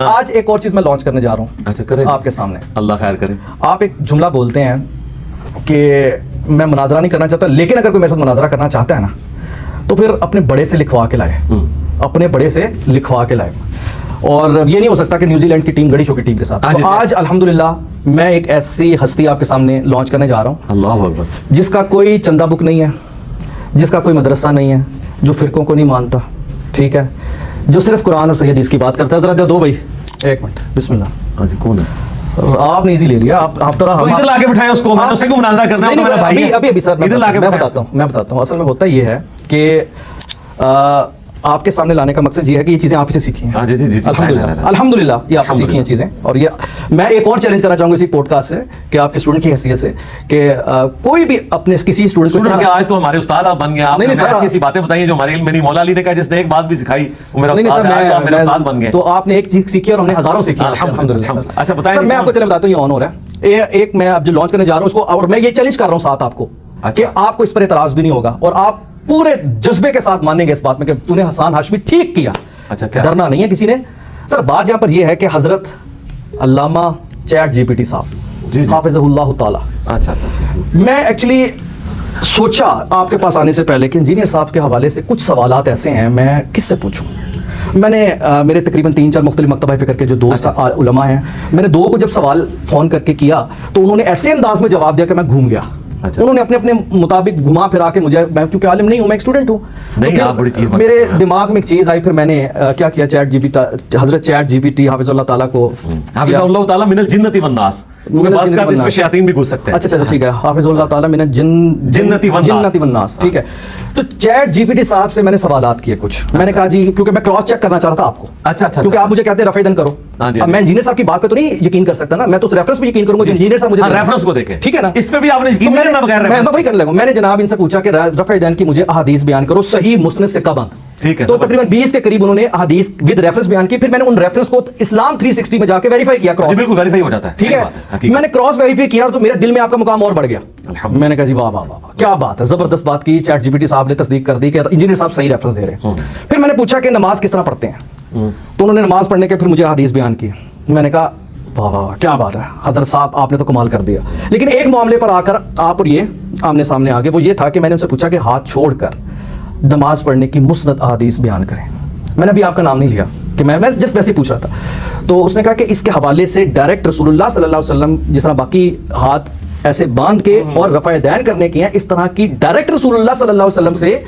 آج ایک اور چیز میں لانچ کرنے جا رہا ہوں. اچھا کریں آپ کے سامنے. اللہ خیر کرے. آپ ایک جملہ بولتے ہیں کہ میں مناظرہ نہیں کرنا چاہتا, لیکن اگر کوئی میرے ساتھ مناظرہ کرنا چاہتا ہے نا تو پھر اپنے بڑے سے لکھوا کے لائے, اپنے بڑے سے لکھوا کے لائے. اور یہ نہیں ہو سکتا کہ نیوزی لینڈ کی ٹیم گڑی شو کی ٹیم کے ساتھ. تو آج الحمدللہ میں ایک ایسی ہستی آپ کے سامنے لانچ کرنے جا رہا ہوں, اللہ اکبر, جس کا کوئی چندہ بک نہیں ہے, جس کا کوئی مدرسہ نہیں ہے, جو فرقوں کو نہیں مانتا, ٹھیک ہے, جو صرف قرآن اور صحیح حدیث کی بات کرتا ہے. ذرا دو بھائی ایک منٹ, بسم اللہ. ہاں جی کون ہے؟ آپ نے ایزی لے لیا, آپ ذرا ادھر لا کے بٹھائیں اس کو, میں اسی کو مناظرہ کرنا ہے. میرا بھائی ہے ابھی سر ادھر لا کے میں بتاتا ہوں. اصل میں ہوتا یہ ہے کہ آپ کے سامنے لانے کا مقصد یہ ہے کہ یہ چیزیں آپ سے سیکھی ہیں. جی جی جی الحمدللہ یہ آپ سے سیکھی ہیں چیزیں. اور یہ میں ایک اور چیلنج کرنا چاہوں گا اسی پوڈ کاسٹ سے کہ آپ کے اسٹوڈنٹ کی حیثیت سے کہ کوئی بھی اپنے کسی اسٹوڈنٹ کو, آج تو ہمارے استاد آپ بن گئے, آپ نے ایسی ایسی باتیں بتائی جو ہمارے علم میں نہیں. مولا علی نے کہا جس نے ایک بات بھی سکھائی وہ میرا استاد بن گئے. تو آپ نے ایک چیز سیکھی اور ہم نے ہزاروں سیکھی الحمدللہ. اچھا بتائیں, میں آپ کو چلے بتاتا ہوں, یہ آن ہو رہا ہے. ایک میں اب جو لانچ کرنے جا رہا ہوں اس کو, اور میں یہ چیلنج کر رہا ہوں ساتھ آپ کو کہ آپ کو اس پر اعتراض بھی نہیں ہوگا اور آپ پورے جذبے کے ساتھ مانیں گے اس بات میں کہ تو نے حسان ہاشمی ٹھیک کیا. اچھا ڈرنا نہیں ہے کسی نے. سر بات یہاں پر یہ ہے کہ حضرت علامہ چیٹ جی پی ٹی صاحب حافظ اللہ تعالی, اچھا میں ایکچولی سوچا آپ کے پاس آنے سے پہلے کہ انجینئر صاحب کے حوالے سے کچھ سوالات ایسے ہیں میں کس سے پوچھوں. میں نے میرے تقریباً 3-4 مختلف مکتبہ فکر کے جو دوست علماء ہیں, میں نے دو کو جب سوال فون کر کے کیا تو انہوں نے ایسے انداز میں جواب دیا کہ میں گھوم گیا. انہوں نے اپنے مطابق گھما پھرا کے مجھے, میں چونکہ عالم نہیں ہوں, میں ایک اسٹوڈنٹ ہوں, میرے دماغ میں ایک چیز آئی. پھر میں نے کیا کیا, حضرت چیٹ جی پی ٹی حافظ اللہ تعالیٰ کو, حافظ اللہ تعالیٰ من الجنۃ والناس, اس میں شیاطین بھی گھس سکتے ہیں. اچھا ٹھیک ہے, حافظ اللہ تعالیٰ من الجنۃ والناس, ٹھیک ہے. تو چیٹ جی پی ٹی صاحب سے میں نے سوالات کیے کچھ. میں نے کہا جی کیونکہ میں کراس چیک کرنا چاہ رہا تھا آپ کو, اچھا کیونکہ آپ مجھے کہتے ہیں رفع دن کرو. اب میں انجینئر صاحب کی بات پہ تو نہیں یقین کر سکتا نا, میں تو اس ریفرنس پہ یقین کروں گا جو انجینئر صاحب مجھے ریفرنس کو دیکھیں, ٹھیک ہے نا. اس پہ بھی آپ نے یقین کرنا بغیر میں وہی کرنے لگا. میں نے جناب ان سے پوچھا کہ رفع دین کی مجھے احادیث بیان کرو صحیح مسند سکہ بند, ٹھیک ہے. تو تقریباً 20 کے قریب انہوں نے احادیث ود ریفرنس بیان کی. پھر میں نے ان ریفرنس کو اسلام 360 میں جا کے ویریفائی کیا, کراس بالکل ویریفائی ہو جاتا ہے, ٹھیک ہے. میں نے کراس ویریفائی کیا تو میرے دل میں آپ کا مقام اور بڑھ گیا. میں نے کہا جی واہ واہ واہ کیا بات ہے, زبردست بات کی. چیٹ جی پی ٹی صاحب نے تصدیق کر دی کہ انجینئر صاحب صحیح ریفرنس دے رہے ہیں. پھر میں نے پوچھا کہ نماز کس طرح پڑھتے ہیں, تو انہوں نے نماز پڑھنے کے پھر مجھے حدیث بیان کی. میں نے کہا واہ واہ کیا بات ہے حضرت صاحب, آپ نے تو کمال کر دیا. لیکن ایک معاملے پر آ کر آپ اور یہ آمنے سامنے آ گئے, وہ یہ تھا کہ میں نے ان سے پوچھا کہ ہاتھ چھوڑ کر نماز پڑھنے کی مسند احادیث بیان کریں. میں نے ابھی آپ کا نام نہیں لیا کہ میں جسٹ ویسے ہی پوچھ رہا تھا. تو اس نے کہا کہ اس کے حوالے سے ڈائریکٹ رسول اللہ صلی اللہ علیہ وسلم جس طرح باقی ہاتھ ایسے باندھ کے اور رفع دین کرنے کی ہیں, اس طرح کی ڈائریکٹ رسول اللہ صلی اللہ علیہ وسلم سے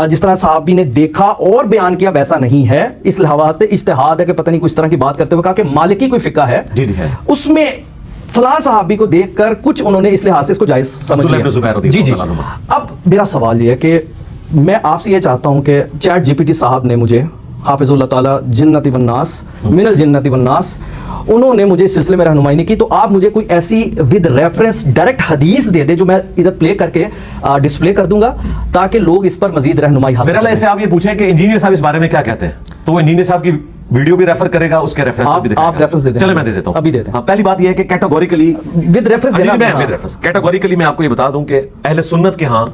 جس طرح صحابی نے دیکھا اور بیان کیا ویسا نہیں ہے. اس لحاظ سے اجتہاد ہے کہ پتہ نہیں کچھ طرح کی بات کرتے ہوئے کہا کہ مالکی کوئی فقہ ہے, اس میں فلاں صحابی کو دیکھ کر کچھ انہوں نے اس لحاظ سے اس کو جائز سمجھ لیا. جی. اب میرا سوال یہ ہے کہ میں آپ سے یہ چاہتا ہوں کہ چیٹ جی پی ٹی صاحب نے مجھے حافظ اللہ تعالیٰ جنت والناس من الجنت والناس, انہوں نے مجھے اس سلسلے میں رہنمائی نہیں کی. تو آپ مجھے کوئی ایسی ود ریفرنس ڈائریکٹ حدیث دے دیں جو میں ادھر پلے کر کے ڈسپلے کر دوں گا تاکہ لوگ اس پر مزید رہنمائی حاصل کریں. ایسے آپ یہ پوچھیں کہ انجینئر صاحب اس بارے میں کیا کہتے ہیں, تو وہ انجینئر صاحب کی ویڈیو بھی ریفر کرے گا, اس کے ریفرنس بھی دکھائے گا. آپ ریفرنس دے دیں. چلیں میں دے دیتا ہوں, ابھی دیتے ہیں. پہلی بات یہ ہے کہ کیٹیگوریکلی ود ریفرنس کیٹیگوریکلی میں آپ کو یہ بتا دوں کہ اہل سنت کے ہاں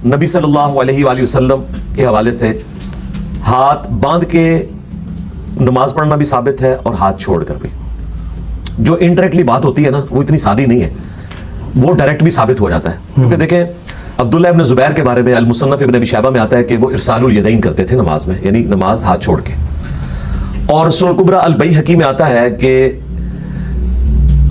نبی صلی اللہ علیہ وآلہ وسلم کے حوالے سے ہاتھ باندھ کے نماز پڑھنا بھی ثابت ہے اور ہاتھ چھوڑ کر بھی. جو انڈائریکٹلی بات ہوتی ہے نا وہ اتنی سادی نہیں ہے, وہ ڈائریکٹ بھی ثابت ہو جاتا ہے. کیونکہ دیکھیں عبداللہ ابن زبیر کے بارے میں المصنف ابن ابی شیبہ میں آتا ہے کہ وہ ارسال الیدین کرتے تھے نماز میں, یعنی نماز ہاتھ چھوڑ کے. اور سنن کبری البیہقی میں آتا ہے کہ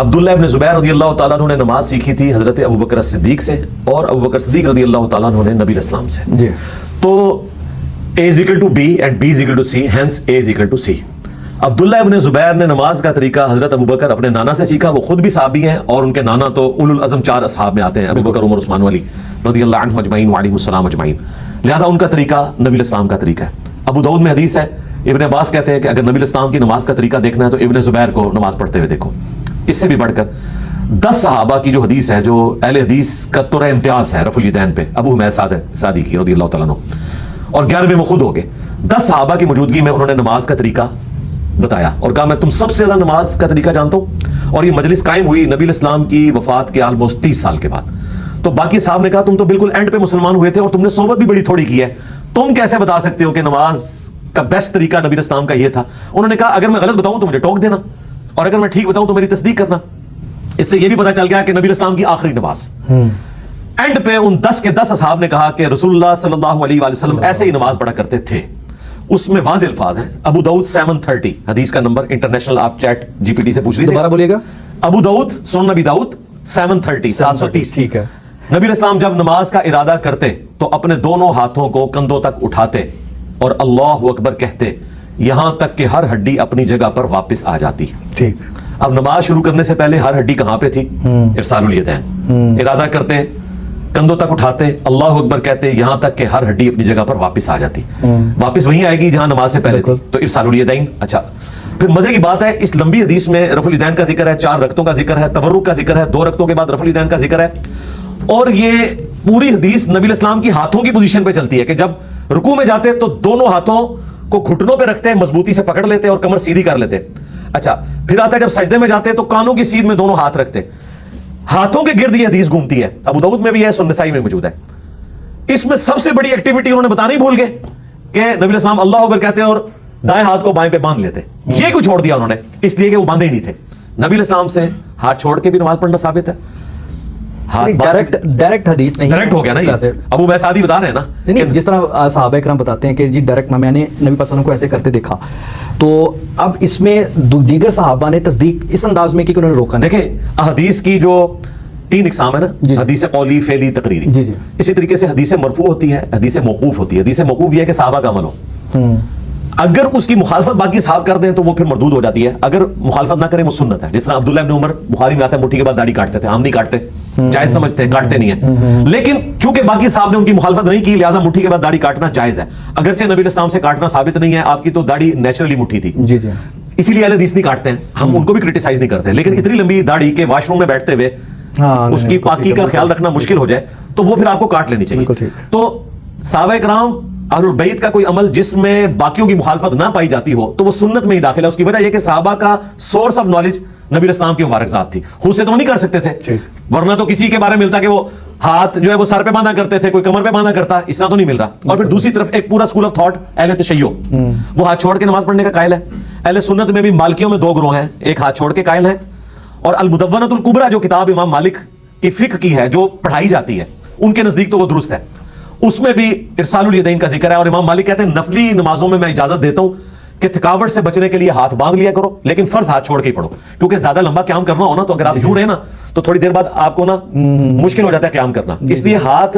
عبداللہ ابن زبیر رضی اللہ تعالیٰ عنہ نے نماز سیکھی تھی حضرت ابوبکر صدیق سے, اور ابوبکر صدیق رضی اللہ تعالیٰ عنہ نے نبی الاسلام سے. جی. تو A is equal to B and B is equal to C, hence A is equal to C. عبداللہ ابن زبیر نے نماز کا طریقہ حضرت ابوبکر اپنے نانا سے سیکھا, وہ خود بھی صحابی ہیں اور ان کے نانا تو اولو العزم 4 اصحاب میں آتے ہیں, ابوبکر عمر عثمان علی رضی اللہ عنہ اجمعین وعلیہم السلام اجمعین. لہٰذا ان کا طریقہ نبی الاسلام کا طریقہ ہے. ابو داؤد میں حدیث ہے, ابن عباس کہتے ہیں کہ اگر نبی الاسلام کی نماز کا طریقہ دیکھنا ہے تو ابن زبیر کو نماز پڑھتے ہوئے دیکھو. اس سے بھی بڑھ کر 10 صحابہ کی جو حدیث ہے, جو اہل حدیث کا ترہ امتیاز ہے رفع الیدین پہ, ابو حمید سعدی کی رضی اللہ تعالیٰ عنہ, اور 11ویں میں خود ہو گئے. 10 صحابہ کی موجودگی میں انہوں نے نماز کا طریقہ بتایا اور کہا میں تم سب سے زیادہ نماز کا طریقہ جانتا ہوں. اور یہ مجلس قائم ہوئی نبی الاسلام کی وفات کے آلموسٹ 30 سال کے بعد. تو باقی صاحب نے کہا تم تو بالکل اینڈ پہ مسلمان ہوئے تھے اور تم نے صحبت بھی بڑی تھوڑی کی ہے, تم کیسے بتا سکتے ہو کہ نماز کا بیسٹ طریقہ نبی اسلام کا یہ تھا, انہوں نے کہا اگر میں غلط بتاؤں تو مجھے ٹوک دینا, اور اگر میں ٹھیک بتاؤں تو میری تصدیق کرنا. اس سے یہ بھی پتا چل گیا کہ نبی اسلام کی آخری نماز اینڈ پہ ان 10 کے 10 اصحاب نے کہا کہ رسول اللہ صلی اللہ علیہ وآلہ وسلم ایسے ہی نماز پڑھا کرتے تھے. اس میں واضح الفاظ ہیں. ابو داؤد 730 حدیث کا نمبر انٹرنیشنل, آپ چیٹ جی پی ٹی سے پوچھ لیجیے. دوبارہ بولیے گا. ابو داؤد سنن نبی داؤد 730 730. ٹھیک ہے. نبی علیہ السلام جب نماز کا ارادہ کرتے تو اپنے دونوں ہاتھوں کو کندھوں تک اٹھاتے اور اللہ اکبر کہتے, یہاں تک کہ ہر ہڈی اپنی جگہ پر واپس آ جاتی. ٹھیک. اب نماز شروع کرنے سے پہلے ہر ہڈی کہاں پہ تھی؟ ارسال الیدین. ارادہ کرتے, کندھوں تک اٹھاتے, اللہ اکبر کہتے, یہاں تک کہ ہر ہڈی اپنی جگہ پر واپس آ جاتی. واپس وہیں آئے گی جہاں نماز سے پہلے تھی, تو ارسال الیدین. اچھا, پھر مزے کی بات ہے اس لمبی حدیث میں رفع الیدین کا ذکر ہے, 4 رکعتوں کا ذکر ہے, تورک کا ذکر ہے, 2 رکعتوں کے بعد رفع الیدین کا ذکر ہے. اور یہ پوری حدیث نبی علیہ السلام کی ہاتھوں کی پوزیشن پہ چلتی ہے کہ جب رکوع میں جاتے تو دونوں ہاتھوں کو گھٹنوں پہ رکھتے, مضبوطی سے پکڑ لیتے اور کمر سیدھی کر لیتے. اچھا, پھر آتا ہے جب سجدے میں جاتے تو کانوں کی سیدھ میں دونوں ہاتھ رکھتے. ہاتھوں کے گرد یہ حدیث گھومتی ہے, ابو داؤد میں بھی ہے, سنن نسائی میں موجود ہے. اس میں سب سے بڑی ایکٹیویٹی انہوں نے بتانا ہی بھول گئے کہ نبی علیہ السلام اللہ اکبر کہتے اور دائیں ہاتھ کو بائیں پہ باندھ لیتے. یہ کیوں چھوڑ دیا انہوں نے؟ اس لیے کہ وہ باندھے ہی نہیں تھے. نبی علیہ السلام سے ہاتھ چھوڑ کے بھی نماز پڑھنا ثابت ہے. ڈائریکٹ حدیث نہیں, ڈائریکٹ ہو گیا نا یہ. ابو میں سعدی بتا رہے ہیں نا, نہیں جس طرح صحابہ کرام بتاتے ہیں کہ جی ڈائریکٹ میں نے نبی صلی اللہ علیہ وسلم کو ایسے کرتے دیکھا, تو اب اس میں دیگر صحابہ نے تصدیق اس انداز میں کی کہ انہوں نے روکا. دیکھیں احادیث کی جو 3 اقسام ہے نا, حدیث قولی, فعلی, تقریری. اسی طریقے سے حدیث مرفوع ہوتی ہے, حدیث موقوف ہوتی ہے. حدیث موقوف یہ ہے کہ صحابہ کا عمل ہو, اگر اس کی مخالفت باقی صحابہ کر دیں تو وہ پھر مردود ہو جاتی ہے, اگر مخالفت نہ کریں وہ سنت ہے. جس طرح عبداللہ ابن عمر بخاری میں آتا ہے مٹھی کے بعد داڑھی کاٹتے تھے, ہم نہیں کاٹتے, جائز سمجھتے ہیں, کاٹتے نہیں ہیں. لیکن چونکہ باقی صاحب نے ان کی مخالفت نہیں کی لہذا مٹھی کے بعد داڑھی کاٹنا جائز ہے, اگرچہ نبی علیہ السلام سے کاٹنا ثابت نہیں ہے. آپ کی تو داڑھی نیچرلی مٹھی تھی, اسی لیے اہل حدیث نہیں کاٹتے ہیں, ہم ان کو بھی کرٹیسائز نہیں کرتے. لیکن اتنی لمبی داڑھی کے واش روم میں بیٹھتے ہوئے اس کی پاکی کا خیال رکھنا مشکل ہو جائے تو وہ پھر آپ کو کاٹ لینی چاہیے. تو صحابہ کرام اہل البیت کا کوئی عمل جس میں باقیوں کی مخالفت نہ پائی جاتی ہو تو وہ سنت میں ہی داخل ہے. اس کی وجہ یہ کہ صحابہ کا سورس آف نالج نبی علیہ السلام کی مبارک ذات تھی, خود سے تو نہیں کر سکتے تھے, ورنہ تو کسی کے بارے میں ملتا کہ وہ ہاتھ جو ہے وہ سر پہ باندھا کرتے تھے, کوئی کمر پہ باندھا کرتا, اس طرح تو نہیں مل رہا. اور پھر دوسری طرف ایک پورا اسکول آف تھاٹ اہل تشیع, وہ ہاتھ چھوڑ کے نماز پڑھنے کا قائل ہے. اہل سنت میں بھی مالکیوں میں 2 گروہ ہیں, ایک ہاتھ چھوڑ کے قائل ہیں, اور المدونۃ الکبریٰ جو کتاب امام مالک کی فقہ کی ہے جو پڑھائی جاتی ہے ان کے نزدیک تو وہ درست ہے, اس میں بھی ارسال الیدین کا ذکر ہے. اور امام مالک کہتے ہیں نفلی نمازوں میں اجازت دیتا ہوں کہ تھکاوٹ سے بچنے کے لیے ہاتھ باندھ لیا کرو, لیکن فرض ہاتھ چھوڑ کے ہی پڑھو, کیونکہ زیادہ لمبا قیام کرنا ہو نا تو اگر آپ یوں رہے نا تو تھوڑی دیر بعد آپ کو نا مشکل ہو جاتا ہے قیام کرنا. اس لیے ہاتھ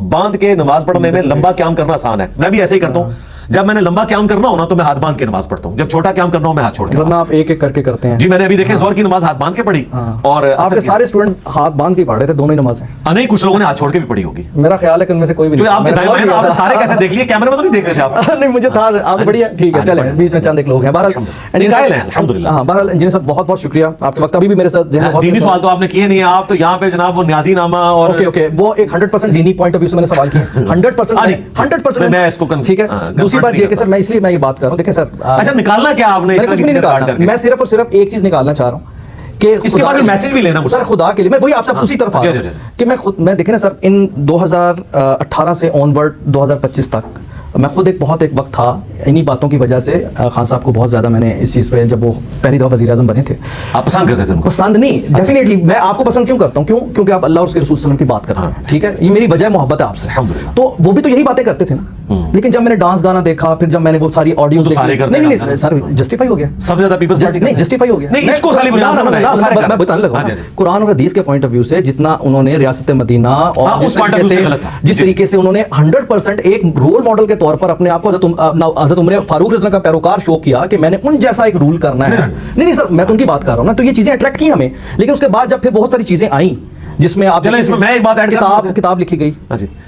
باندھ کے نماز پڑھنے میں لمبا قیام کرنا آسان ہے. میں بھی ایسے ہی کرتا ہوں, جب میں نے لمبا قیام کرنا ہو نا تو میں ہاتھ باندھ کے نماز پڑھتا ہوں, جب چھوٹا قیام کرنا ہو میں ہاتھ چھوڑ کے. ورنہ آپ ایک ایک کر کے کرتے ہیں. جی میں نے ابھی دیکھیں زہر کی نماز ہاتھ باندھ کے پڑھی, اور آپ کے سارے اسٹوڈنٹ ہاتھ باندھ کے پڑھ رہے تھے دونوں ہی نمازیں. نہیں, کچھ لوگوں نے ہاتھ چھوڑ کے بھی پڑھی ہوگی, میرا خیال ہے کہ ان میں سے کوئی بھی جو آپ آپ سارے کیسے دیکھ لیے, کیمرے میں تو نہیں دیکھ رہے تھے آپ؟ نہیں مجھے تھا, آپ بڑھیا, ٹھیک ہے چلیں, بیچ میں چند ایک لوگ ہیں. بہرحال الحمدللہ. ہاں بہرحال انجینئر صاحب بہت بہت شکریہ, آپ کے وقت ابھی بھی میرے ساتھ دینی سوال تو آپ نے کیے نہیں, آپ تو یہاں پہ جناب وہ نیازی نامہ اور اوکے وہ ایک 100% دینی پوائنٹ آف ویو سے میں نے سوال کیا, 100% میں اس کو ٹھیک ہے. دوسری بات یہ کہ سر میں اس لیے میں یہ بات کر رہا ہوں, دیکھیں سر اچھا نکالنا کیا آپ نے, کچھ نہیں نکالنا, میں صرف اور صرف ایک چیز نکالنا چاہ رہا ہوں کہ اس کے بعد میسج بھی لینا سر خدا کے لیے, میں وہی آپ سے اسی طرف آ رہا ہوں کہ میں دیکھیں نا سر ان 2018 سے آن ورڈ 2025 تک میں خود بہت ایک وقت تھا انہی باتوں کی وجہ سے خان صاحب کو بہت زیادہ میں نے اس چیز پہ, جب وہ پہلی دفعہ وزیر اعظم بنے تھے. آپ پسند کرتے تھے؟ پسند نہیں, ڈیفینیٹلی میں آپ کو پسند کیوں کرتا ہوں, کیونکہ آپ اللہ اور اس کے رسول صلی اللہ علیہ وسلم کی بات کرتے ہیں, ٹھیک ہے, یہ میری وجہ محبت ہے آپ سے. تو وہ بھی تو یہی باتیں کرتے تھے نا, لیکن جب میں نے ڈانس گانا دیکھا, پھر جب میں نے وہ ساری آڈیوز نہیں سر جسٹیفائی ہو گیا, سب سے زیادہ پیپلز نہیں جسٹیفائی ہو گیا, نہیں اس کو خالی میں بتانے لگا قرآن اور حدیث کے پوائنٹ آف ویو سے جتنا انہوں نے ریاست مدینہ اور جس طریقے سے انہوں نے 100% ایک رول ماڈل کے طور پر اپنے آپ کو حضرت عمر فاروق رضی اللہ کا پیروکار شو کیا کہ میں نے ان جیسا ایک رول کرنا ہے. نہیں سر میں تو ان کی بات کر رہا ہوں نا, تو یہ چیزیں اٹریکٹ کی ہمیں, لیکن اس کے بعد جب پھر بہت ساری چیزیں آئیں جس میں آپ میں ایک بات کتاب لکھی گئی,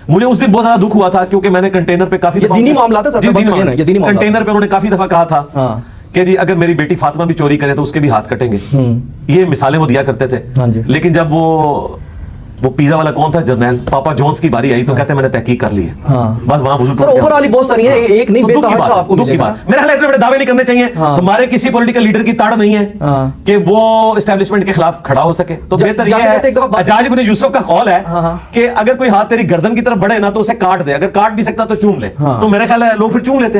مجھے اس دن بہت زیادہ دکھ ہوا تھا کیونکہ میں نے کنٹینر پہ کافی دینی معاملات ہے سر, کنٹینر پہ انہوں نے کافی دفعہ کہا تھا کہ جی اگر میری بیٹی فاطمہ بھی چوری کرے تو اس کے بھی ہاتھ کٹیں گے, یہ مثالیں وہ دیا کرتے تھے. لیکن جب وہ پیزا والا کون تھا, جرنیل پاپا جونز کی باری آئی تو کہتے ہیں میں نے تحقیق کر لی ہے, بس وہاں بزرگ سر اوور آل بہت ساری ہیں, ایک نہیں دکھ کی بات. میرا خیال اتنے بڑے دعوے نہیں کرنے چاہیے, ہمارے کسی پولیٹیکل لیڈر کی تاڑ نہیں ہے کہ وہ اسٹیبلشمنٹ کے خلاف کھڑا ہو سکے. تو بہتر یہ ہے, حجاج بن یوسف کا قول ہے کہ اگر کوئی ہاتھ تیری گردن کی طرف بڑھے نا تو اسے کاٹ دے, اگر کاٹ نہیں سکتا تو چوم لے. تو میرا خیال ہے لوگ پھر چوم لیتے.